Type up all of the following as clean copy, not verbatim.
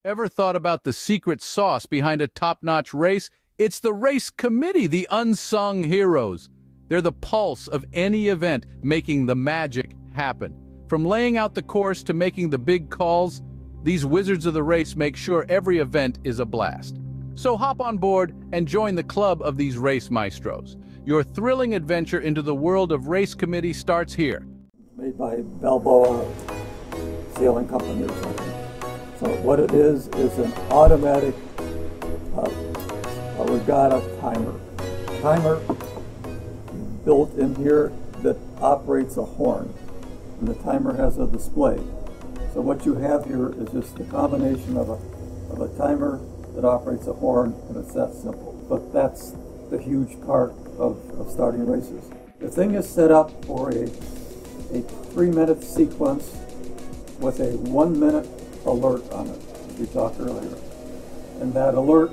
Ever thought about the secret sauce behind a top-notch race? It's the race committee, the unsung heroes. They're the pulse of any event, making the magic happen. From laying out the course to making the big calls, these wizards of the race make sure every event is a blast. So hop on board and join the club of these race maestros. Your thrilling adventure into the world of race committee starts here. Made by Balboa Sailing Company or something. So what it is an automatic regatta timer. Timer built in here that operates a horn, and the timer has a display. So what you have here is just the combination of a timer that operates a horn, and it's that simple. But that's the huge part of starting races. The thing is set up for a 3-minute sequence with a 1-minute alert on it, as we talked earlier. And that alert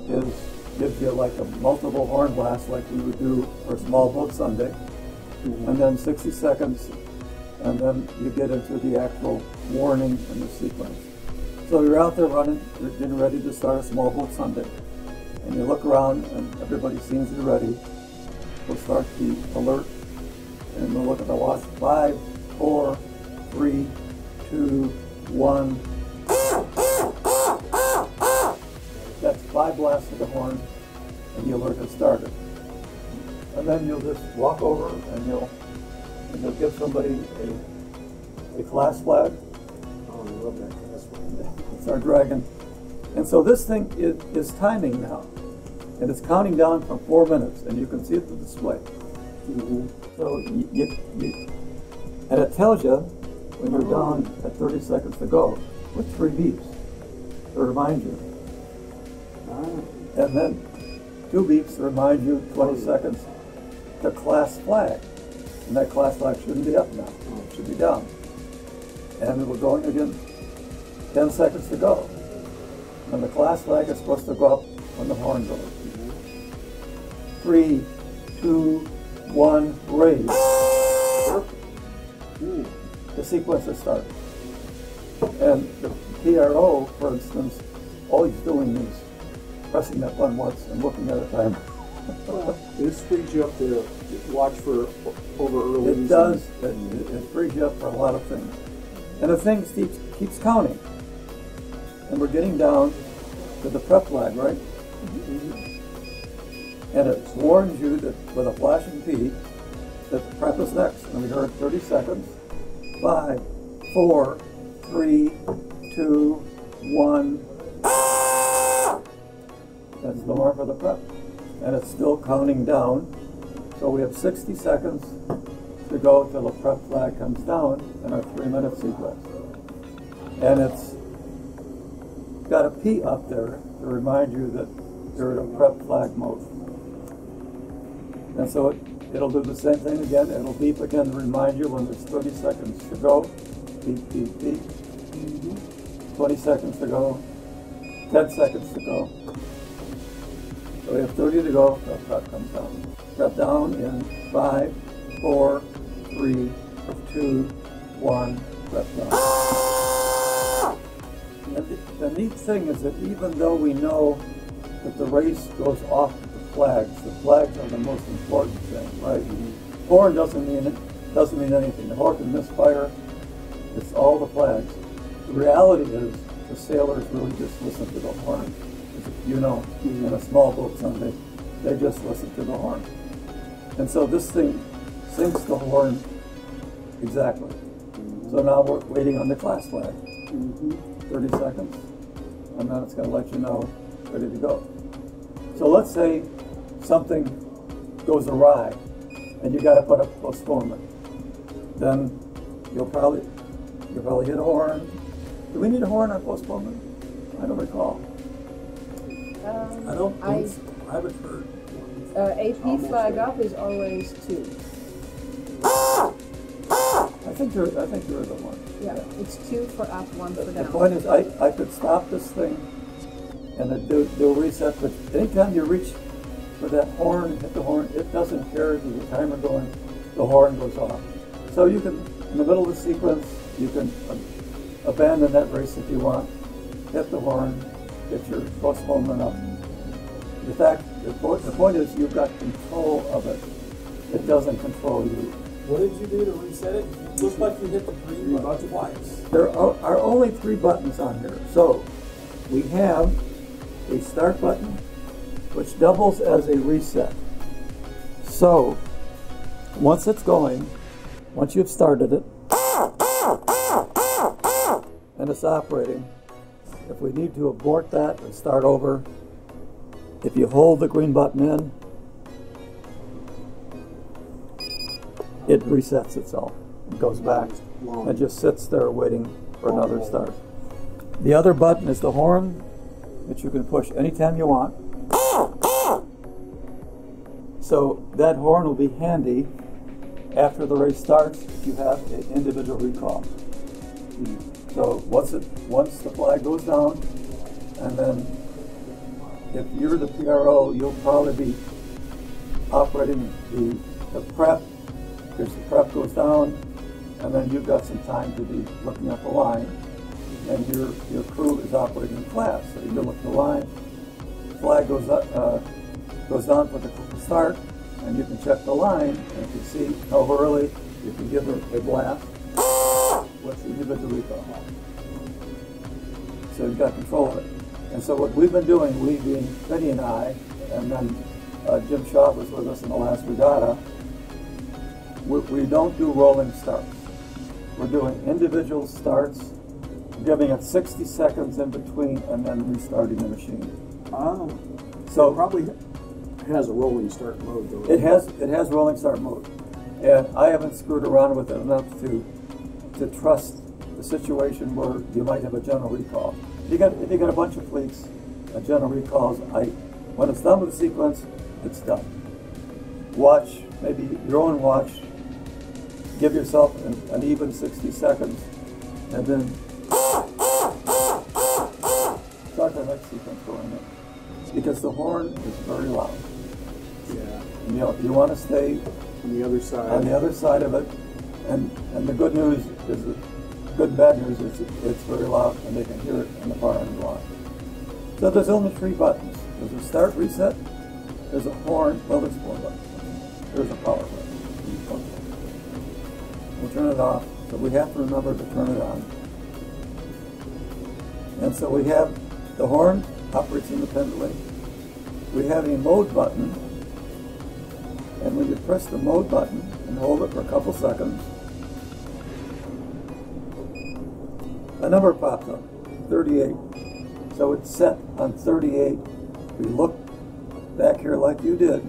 gives you like a multiple horn blast like we would do for a small boat Sunday. And then 60 seconds, and then you get into the actual warning in the sequence. So you're out there running, you're getting ready to start a small boat Sunday. And you look around and everybody seems to be ready. We'll start the alert and we'll look at the watch. 5, 4, 3, 2, 1. That's 5 blasts of the horn and the alert has started. And then you'll just walk over and you'll give somebody a class flag. Oh, I love that class flag. It's our dragon. And so this thing is timing now. And it's counting down from 4 minutes, and you can see it the display. So and it tells you when you're down at 30 seconds to go with 3 beeps to remind you. And then 2 beeps to remind you 20 seconds to class flag. And that class flag shouldn't be up now, it should be down. And we're going again, 10 seconds to go. And the class flag is supposed to go up when the horn goes. 3, 2, 1, raise. The sequence has started. And the PRO, for instance, all he's doing is pressing that button once and looking at a timer. This frees you up to watch for over early. It does. It frees you up for a lot of things. And the thing keeps counting. And we're getting down to the prep flag, right? And it warns you that with a flashing P that the prep is next. And we heard 30 seconds. 5, 4, 3, 2, 1. That's the horn for the prep. And it's still counting down. So we have 60 seconds to go till the prep flag comes down in our 3-minute sequence. And it's got a P up there to remind you that you're in a prep flag mode. And so it'll do the same thing again. It'll beep again to remind you when there's 30 seconds to go. Beep, beep, beep. 20 seconds to go. 10 seconds to go. So we have 30 to go. The prep comes down. Prep down in 5, 4, 3, 2, 1. Prep down. And the neat thing is that even though we know that the race goes off the flags are the most important thing, right? Horn doesn't mean anything. The horn can misfire. It's all the flags. The reality is the sailors really just listen to the horn. You know, in a small boat Sunday, they just listen to the horn. And so this thing syncs the horn exactly. So now we're waiting on the class flag. 30 seconds, and then it's going to let you know, ready to go. So let's say something goes awry, and you got to put a postponement. Then you'll probably hit a horn. Do we need a horn on postponement? I don't recall. I don't think so. I haven't heard. AP flag up is always 2. I think you're the one. Yeah, it's 2 for up, 1 for down. The point is, I could stop this thing and do a reset, but anytime you reach for that horn, hit the horn, it doesn't care. There's a timer going, the horn goes off. So you can, in the middle of the sequence, you can abandon that race if you want, hit the horn, get your postponement up. The point is you've got control of it. It doesn't control you. What did you do to reset it? It looks like you hit the green button twice. There are only 3 buttons on here. So we have a start button, which doubles as a reset. So once it's going, once you've started it, and it's operating, if we need to abort that and start over, if you hold the green button in, it resets itself. It goes back and just sits there waiting for another start. The other button is the horn, which you can push anytime you want. So that horn will be handy after the race starts if you have an individual recall. So once the flag goes down, and then if you're the PRO, you'll probably be operating the prep, because the prep goes down, and then you've got some time to be looking at the line, and your crew is operating class. So you look at the line, flag goes down for the start, and you can check the line, and if you see how early, you can give her a blast. What's the individual recall? So you've got control of it. And so what we've been doing, we being Vinny and I, and then Jim Shaw was with us in the last regatta, we don't do rolling starts. We're doing individual starts, giving it 60 seconds in between, and then restarting the machine. Oh. So it probably has a rolling start mode, though. It has rolling start mode. And I haven't screwed around with it enough to trust the situation where you might have a general recall. If you got a bunch of fleets, general recalls, when it's done with the sequence, it's done. Watch, maybe your own watch, give yourself an even 60 seconds, and then start the next sequence going in. Because the horn is very loud. Yeah. And you want to stay on the other side. On the other side of it, and the good news is that good and bad news is it's very loud and they can hear it in the far end of the line. So there's only 3 buttons. There's a start reset, there's a horn, well there's 4 buttons. There's a power button. We'll turn it off, so we have to remember to turn it on. And so we have the horn operates independently. We have a mode button, and when you press the mode button and hold it for a couple seconds, a number pops up, 38. So it's set on 38. We look back here like you did.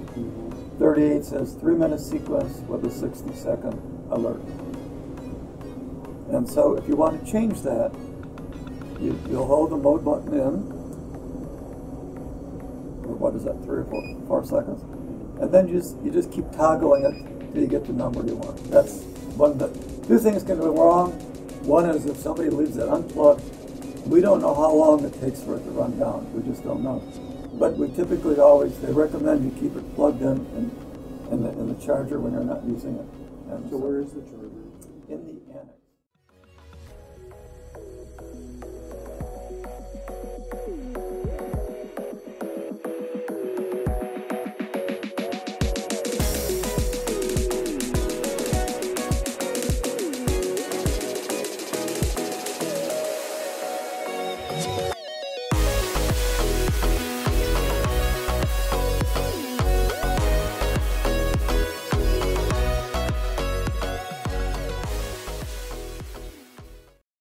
38 says 3-minute sequence with a 60-second alert. And so if you want to change that, you'll hold the mode button in, or what is that, 3 or 4 seconds? And then you just keep toggling it till you get the number you want. That's one. 2 things can go wrong. One is if somebody leaves it unplugged, we don't know how long it takes for it to run down. We just don't know. But we typically they recommend you keep it plugged in the charger when you're not using it. And so where is the charger? In the annex.